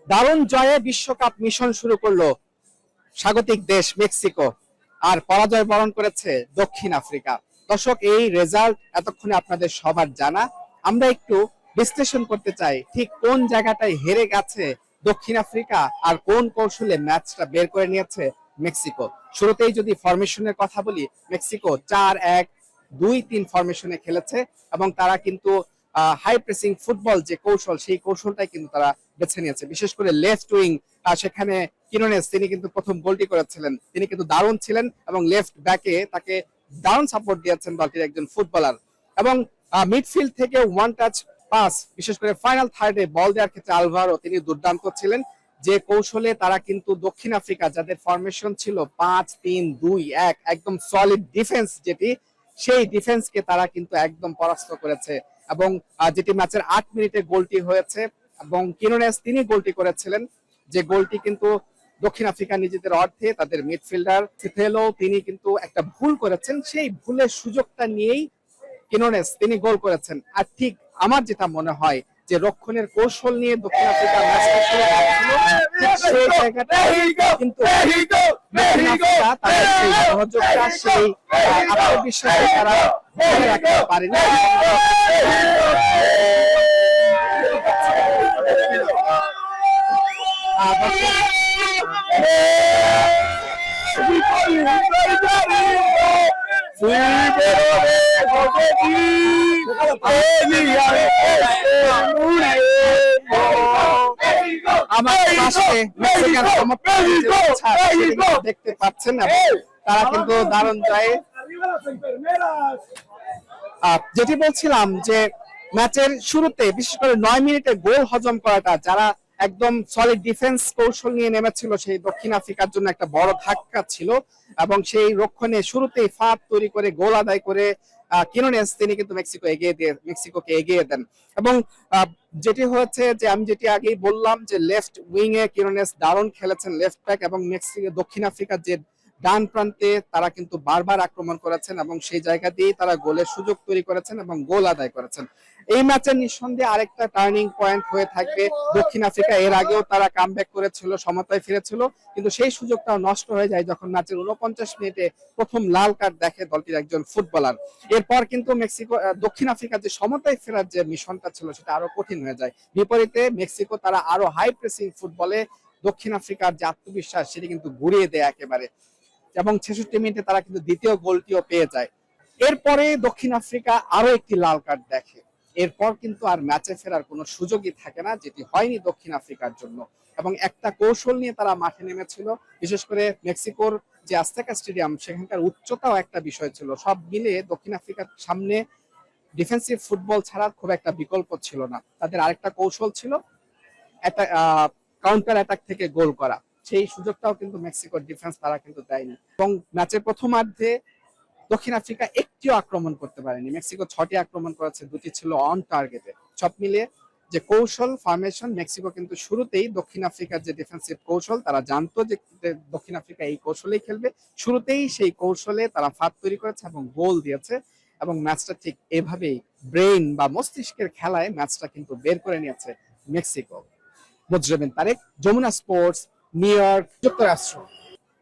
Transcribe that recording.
দারুণ জয়ে বিশ্বকাপ মিশন শুরু করলো স্বাগতিক দেশ মেক্সিকো, আর পরাজয় বরণ করেছে দক্ষিণ আফ্রিকা। দর্শক, এই রেজাল্ট এতক্ষণে আপনাদের সবার জানা। আমরা একটু বিশ্লেষণ করতে চাই ঠিক কোন জায়গাটায় হেরে গেছে দক্ষিণ আফ্রিকা আর কোন কৌশলে ম্যাচটা বের করে নিয়েছে মেক্সিকো। শুরুতেই যদি ফরমেশনের কথা বলি, মেক্সিকো 4-1-2-3 ফরমেশনে খেলেছে এবং তারা কিন্তু হাই প্রেসিং ফুটবল যে কৌশল, সেই কৌশলটাই কিন্তু তারা বেছে নিয়েছে। বিশেষ করে লেফট উইং, সেখানে কিনোনেস তিনি কিন্তু প্রথম গোলটি করেছিলেন, তিনি কিন্তু দারুণ ছিলেন এবং লেফট ব্যাকে তাকে দারুণ সাপোর্ট দিয়েছেন দলটির একজন ফুটবলার। এবং মিডফিল্ড থেকে ওয়ান টাচ পাস, বিশেষ করে ফাইনাল থার্ডে বল দেওয়ার ক্ষেত্রে আলভারো তিনি দুর্দান্ত ছিলেন। যে কৌশলে তারা কিন্তু দক্ষিণ আফ্রিকা যাদের ফরমেশন ছিল 5-3-2-1, একদম সলিড ডিফেন্স যেটি, সেই ডিফেন্সকে তারা কিন্তু একদম পরাস্ত করেছে। এবং যেটি ম্যাচের 8 মিনিটে গোলটি হয়েছে এবং কিনোনেস তিনি গোলটি করেছিলেন, যে গোলটি কিন্তু দক্ষিণ আফ্রিকা নিজেদের অর্ধে তাদের মিডফিল্ডার সিথেলো তিনি কিন্তু একটা ভুল করেছেন, সেই ভুলের সুযোগটা নিয়েই কিনোনেস তিনি গোল করেছেন। আর ঠিক আমার যেটা মনে হয় যে রক্ষণের কৌশল নিয়ে দক্ষিণ আফ্রিকা ম্যাচটা শুরু করেছিল, সেই জায়গাটা কিন্তু দক্ষিণ আফ্রিকা তাদের সেই মনোযোগটা, সেই আত্মবিশ্বাসে তারা ধরে রাখতে পারেনি। আমার পাশে মেক্সিকান দেখতে পাচ্ছেন এবং তারা কিন্তু দারুণ জয়ে। যেটি বলছিলাম যে ম্যাচের শুরুতে বিশেষ করে 9 মিনিটে গোল হজম করাটা, যারা একদম সলিড ডিফেন্স কৌশল নিয়ে নেমেছিল, সেই দক্ষিণ আফ্রিকার জন্য একটা বড় ধাক্কা ছিল। এবং সেই রক্ষণে শুরুতেই ফাঁদ তৈরি করে গোল আদায় করে কিনোনেস তিনি কিন্তু মেক্সিকোকে এগিয়ে দেন। এবং যেটি হয়েছে যে আমি যেটি আগেই বললাম যে লেফট উইং এ কিনোনেস দারুণ খেলেছেন লেফট ব্যাক, এবং দক্ষিণ আফ্রিকার যে ডান প্রান্তে তারা কিন্তু বারবার আক্রমণ করেছেন এবং সেই জায়গা দিয়ে তারা গোলের সুযোগ তৈরি করেছেন এবং গোল আদায় করেছেন। এই ম্যাচের নিঃসন্দেহে আরেকটা টার্নিং পয়েন্ট হয়ে থাকবে দক্ষিণ আফ্রিকা। এর আগেও তারা কামব্যাক করেছিল, সমতায় ফিরেছিল, কিন্তু সেই সুযোগটাও নষ্ট হয়ে যায় যখন ম্যাচের 49 মিনিটে প্রথম লাল কার্ড দেখে দলটির একজন ফুটবলার। এরপর কিন্তু দক্ষিণ আফ্রিকার যে সমতায় ফেরার যে মিশনটা ছিল সেটা আরো কঠিন হয়ে যায়। বিপরীতে মেক্সিকো তারা আরো হাই প্রেসিং ফুটবলে দক্ষিণ আফ্রিকার যে আত্মবিশ্বাস সেটি কিন্তু ঘুরিয়ে দেয় একেবারে, এবং 66 মিনিটে তারা কিন্তু দ্বিতীয় গোলটিও পেয়ে যায়। এরপরে দক্ষিণ আফ্রিকা আরো একটি লাল কার্ড দেখে, এরপর কিন্তু আর ম্যাচে ফেরার কোনো সুযোগই থাকে না, যেটি হয়নি দক্ষিণ আফ্রিকার জন্য। এবং একটা কৌশল নিয়ে তারা মাঠে নেমেছিল, বিশেষ করে মেক্সিকোর যে আজতেকা স্টেডিয়াম, সেখানকার উচ্চতাও একটা বিষয় ছিল। সব মিলে দক্ষিণ আফ্রিকার সামনে ডিফেন্সিভ ফুটবল ছাড়া খুব একটা বিকল্প ছিল না। তাদের আরেকটা কৌশল ছিল একটা কাউন্টার অ্যাটাক থেকে গোল করা, সেই সুযোগটাও কিন্তু মেক্সিকোর ডিফেন্স তারা কিন্তু দেয়নি। এবং ম্যাচের প্রথমার্ধে দক্ষিণ আফ্রিকা একটিও আক্রমণ করতে পারেনি, মেক্সিকো 6টি আক্রমণ করেছে, 2টি ছিল অন টার্গেটে। সব মিলিয়ে যে কৌশল ফরমেশন, মেক্সিকো কিন্তু শুরুতেই দক্ষিণ আফ্রিকার যে ডিফেন্সিভ কৌশল, তারা জানতো যে দক্ষিণ আফ্রিকা এই কৌশলেই খেলবে, শুরুতেই সেই কৌশলে তারা ফাঁদ তৈরি করেছে এবং গোল দিয়েছে। এবং ম্যাচটা ঠিক এভাবেই ব্রেইন বা মস্তিষ্কের খেলায় ম্যাচটা কিন্তু বের করে নিয়েছে Mexico. Mujribin Tarek, Jamuna sports, New York, যুক্তরাষ্ট্র।